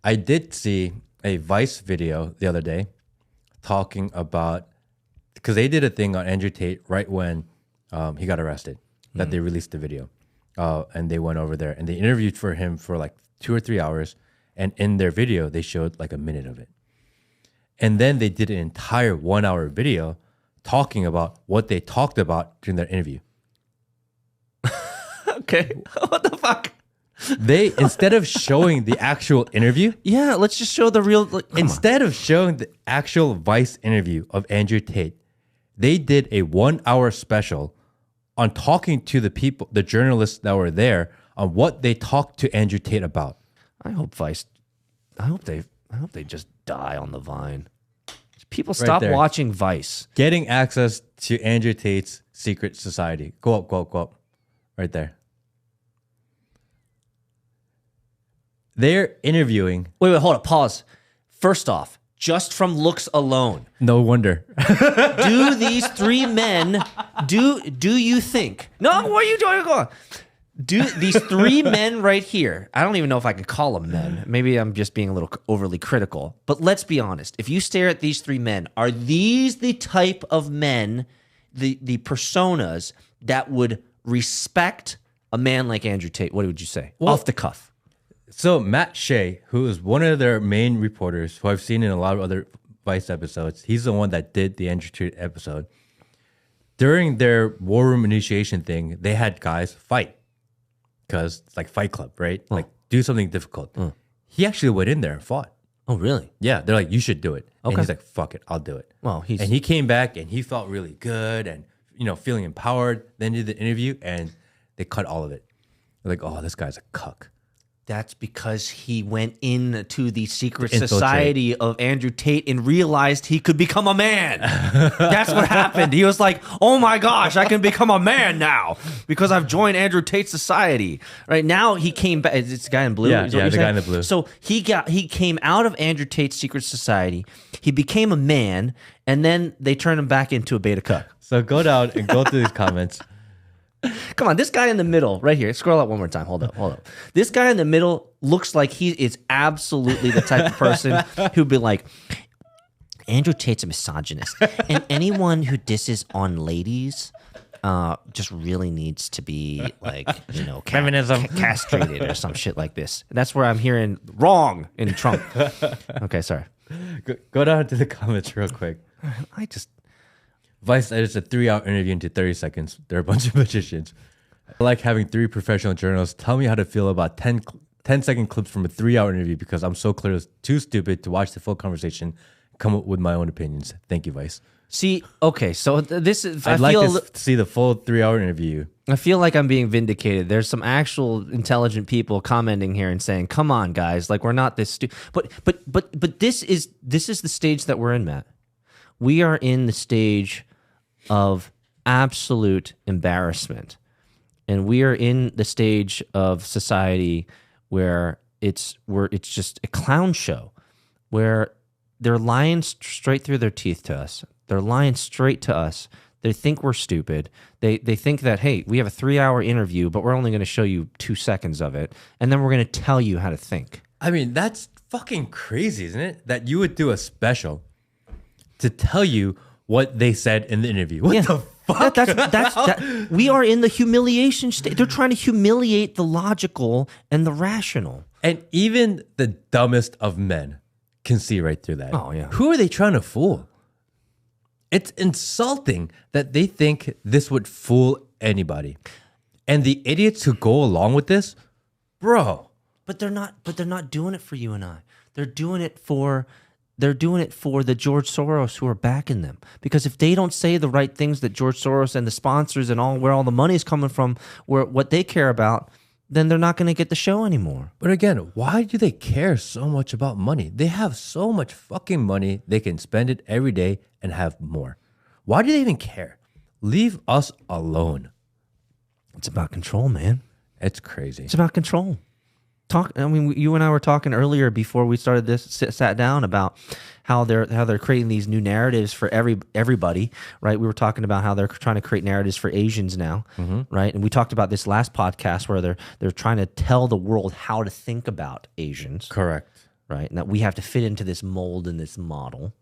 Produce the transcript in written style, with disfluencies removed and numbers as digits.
I did see a Vice video the other day talking about, because they did a thing on Andrew Tate right when he got arrested, that they released the video. And they went over there and they interviewed for him for like 2 or 3 hours. And in their video, they showed like a minute of it. And then they did an entire 1 hour video talking about what they talked about during their interview. Okay. What the fuck? They, instead of showing the actual interview. Yeah, let's just show the real. Instead of showing the actual Vice interview of Andrew Tate, they did a 1 hour special on talking to the people, the journalists that were there, on what they talked to Andrew Tate about. I hope Vice, I hope they just die on the vine. People stop watching Vice. Getting access to Andrew Tate's secret society. Go up, go up, go up. Right there. They're interviewing. Wait, hold up, pause. First off, just from looks alone. No wonder. Do these three men, do you think? No, what are you doing? Go on. Do these three men right here, I don't even know if I can call them men. Maybe I'm just being a little overly critical. But let's be honest. If you stare at these three men, are these the type of men, the personas that would respect a man like Andrew Tate? What would you say? Well, off the cuff. So Matt Shea, who is one of their main reporters, who I've seen in a lot of other Vice episodes, he's the one that did the Andrew Tate episode. During their war room initiation thing, they had guys fight. Because it's like Fight Club, right? Oh. Like, do something difficult. Oh. He actually went in there and fought. Oh, really? Yeah, they're like, you should do it. Okay. And he's like, fuck it, I'll do it. Well, and he came back and he felt really good and, feeling empowered. Then did the interview and they cut all of it. They're like, oh, this guy's a cuck. That's because he went into the secret society of Andrew Tate and realized he could become a man. That's what happened. He was like, oh my gosh, I can become a man now because I've joined Andrew Tate's society. Right now he came back. It's the guy in blue. Yeah, the guy in the blue. So he came out of Andrew Tate's secret society. He became a man and then they turned him back into a beta cuck. So go down and go through these comments. Come on, this guy in the middle, right here. Scroll up one more time. Hold up. This guy in the middle looks like he is absolutely the type of person who'd be like, Andrew Tate's a misogynist. And anyone who disses on ladies just really needs to be like, feminism castrated or some shit like this. That's where I'm hearing wrong in Trump. Okay, sorry. Go down to the comments real quick. Vice edits a 3-hour interview into 30 seconds. They're a bunch of magicians. I like having 3 professional journalists tell me how to feel about 10-second clips from a 3-hour interview because I'm so clearly too stupid to watch the full conversation and come up with my own opinions. Thank you, Vice. See, okay, so this is... I'd like to see the full 3-hour interview. I feel like I'm being vindicated. There's some actual intelligent people commenting here and saying, come on, guys, like we're not this stupid. But this is the stage that we're in, Matt. We are in the stage of absolute embarrassment. And we are in the stage of society where it's just a clown show, where they're lying straight through their teeth to us. They're lying straight to us. They think we're stupid. They think that, hey, we have a 3-hour interview, but we're only going to show you 2 seconds of it, and then we're going to tell you how to think. I mean, that's fucking crazy, isn't it? That you would do a special to tell you what they said in the interview. What the fuck? We are in the humiliation state. They're trying to humiliate the logical and the rational. And even the dumbest of men can see right through that. Oh, yeah. Who are they trying to fool? It's insulting that they think this would fool anybody. And the idiots who go along with this, bro. But they're not doing it for you and I. They're doing it for the George Soros who are backing them. Because if they don't say the right things that George Soros and the sponsors and where all the money is coming from, what they care about, then they're not going to get the show anymore. But again, why do they care so much about money? They have so much fucking money, they can spend it every day and have more. Why do they even care? Leave us alone. It's about control, man. It's crazy. It's about control. You and I were talking earlier before we started this, sat down about how they're creating these new narratives for everybody, right? We were talking about how they're trying to create narratives for Asians now, right? And we talked about this last podcast where they're trying to tell the world how to think about Asians. Correct. right? And that we have to fit into this mold and this model.